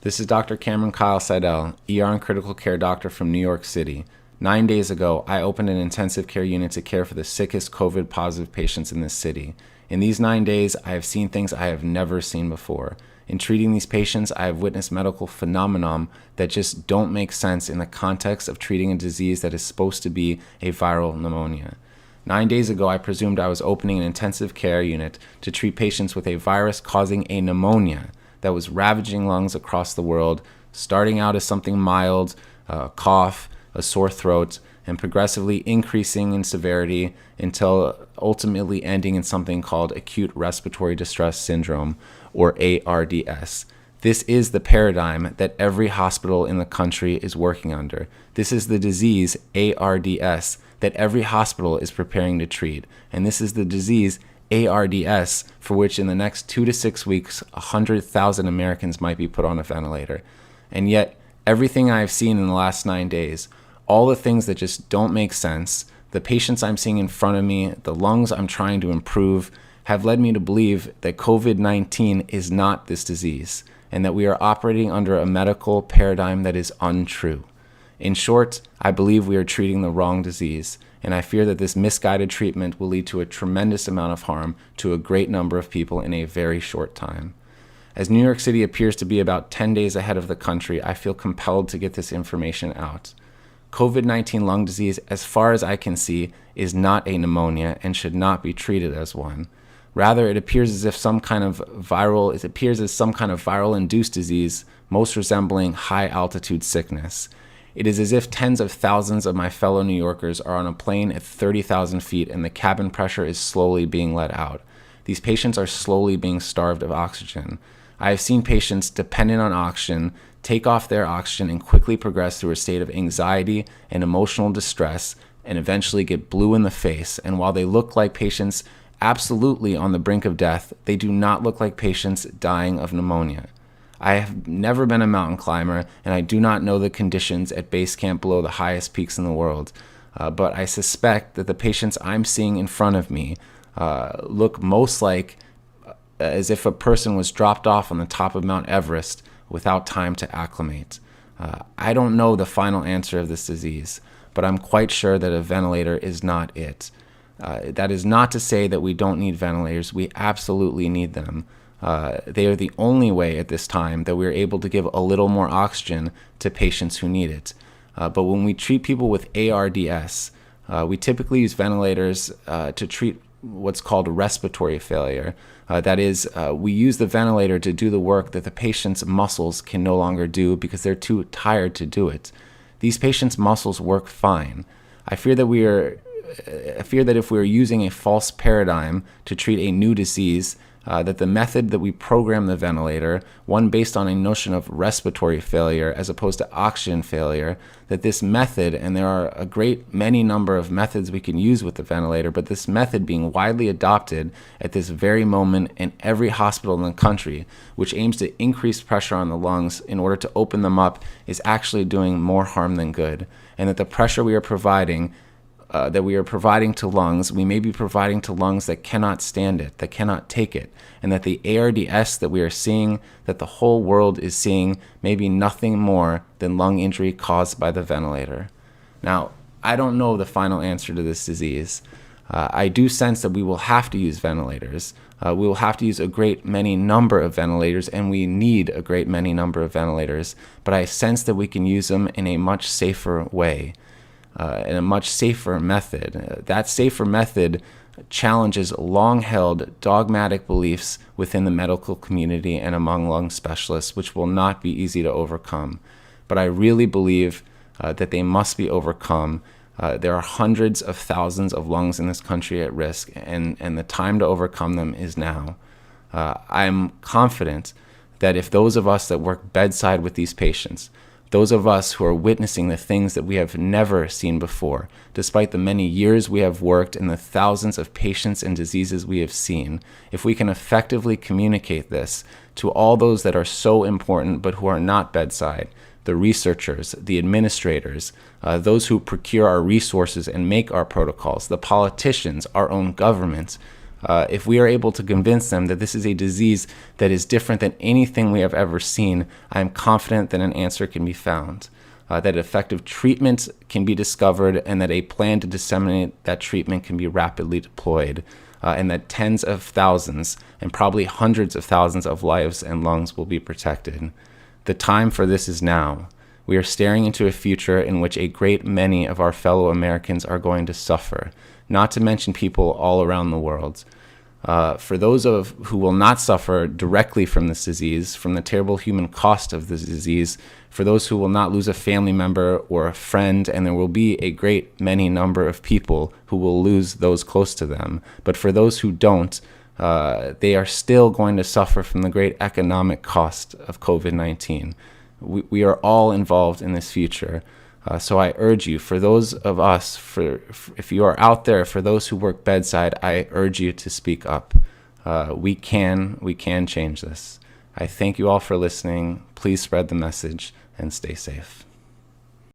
This is Dr. Cameron Kyle-Sidell, ER and critical care doctor from New York City. 9 days ago, I opened an intensive care unit to care for the sickest COVID-positive patients in this city. In these 9 days, I have seen things I have never seen before. In treating these patients, I have witnessed medical phenomenon that just don't make sense in the context of treating a disease that is supposed to be a viral pneumonia. 9 days ago, I presumed I was opening an intensive care unit to treat patients with a virus causing a pneumonia that was ravaging lungs across the world, starting out as something mild, a cough, a sore throat, and progressively increasing in severity until ultimately ending in something called acute respiratory distress syndrome, or ARDS. This is the paradigm that every hospital in the country is working under. This is the disease, ARDS, that every hospital is preparing to treat. And this is the disease, ARDS, for which in the next 2 to 6 weeks, 100,000 Americans might be put on a ventilator. And yet, everything I've seen in the last 9 days, all the things that just don't make sense, the patients I'm seeing in front of me, the lungs I'm trying to improve, have led me to believe that COVID-19 is not this disease, and that we are operating under a medical paradigm that is untrue. In short, I believe we are treating the wrong disease, and I fear that this misguided treatment will lead to a tremendous amount of harm to a great number of people in a very short time. As New York City appears to be about 10 days ahead of the country, I feel compelled to get this information out. COVID-19 lung disease, as far as I can see, is not a pneumonia and should not be treated as one. Rather, it appears as some kind of viral-induced disease, most resembling high-altitude sickness. It is as if tens of thousands of my fellow New Yorkers are on a plane at 30,000 feet and the cabin pressure is slowly being let out. These patients are slowly being starved of oxygen. I have seen patients dependent on oxygen take off their oxygen and quickly progress through a state of anxiety and emotional distress and eventually get blue in the face. And while they look like patients absolutely on the brink of death, they do not look like patients dying of pneumonia. I have never been a mountain climber, and I do not know the conditions at base camp below the highest peaks in the world. But I suspect that the patients I'm seeing in front of me look most like as if a person was dropped off on the top of Mount Everest without time to acclimate. I don't know the final answer of this disease, but I'm quite sure that a ventilator is not it. That is not to say that we don't need ventilators. We absolutely need them. They are the only way at this time that we're able to give a little more oxygen to patients who need it. But when we treat people with ARDS, we typically use ventilators to treat what's called respiratory failure. That is, we use the ventilator to do the work that the patient's muscles can no longer do because they're too tired to do it. These patients' muscles work fine. I fear that if we are using a false paradigm to treat a new disease, that the method that we program the ventilator, one based on a notion of respiratory failure as opposed to oxygen failure, that this method, and there are a great many number of methods we can use with the ventilator, but this method being widely adopted at this very moment in every hospital in the country, which aims to increase pressure on the lungs in order to open them up, is actually doing more harm than good, and that the pressure we are providing to lungs, we may be providing to lungs that cannot stand it, that cannot take it, and that the ARDS that we are seeing, that the whole world is seeing, may be nothing more than lung injury caused by the ventilator. Now, I don't know the final answer to this disease. I do sense that we will have to use ventilators. We will have to use a great many number of ventilators, and we need a great many number of ventilators, but I sense that we can use them in a much safer way. In a much safer method. That safer method challenges long-held dogmatic beliefs within the medical community and among lung specialists, which will not be easy to overcome. But I really believe that they must be overcome. There are hundreds of thousands of lungs in this country at risk, and the time to overcome them is now. I'm confident that if those of us that work bedside with these patients, those of us who are witnessing the things that we have never seen before, despite the many years we have worked and the thousands of patients and diseases we have seen, if we can effectively communicate this to all those that are so important but who are not bedside, the researchers, the administrators, those who procure our resources and make our protocols, the politicians, our own government, If we are able to convince them that this is a disease that is different than anything we have ever seen, I am confident that an answer can be found, that effective treatment can be discovered, and that a plan to disseminate that treatment can be rapidly deployed, and that tens of thousands and probably hundreds of thousands of lives and lungs will be protected. The time for this is now. We are staring into a future in which a great many of our fellow Americans are going to suffer, not to mention people all around the world. For those who will not suffer directly from this disease, from the terrible human cost of this disease, for those who will not lose a family member or a friend, and there will be a great many number of people who will lose those close to them. But for those who don't, they are still going to suffer from the great economic cost of COVID-19. We are all involved in this future. So I urge you, for those of us, if you are out there, for those who work bedside, I urge you to speak up. We can change this. I thank you all for listening. Please spread the message and stay safe.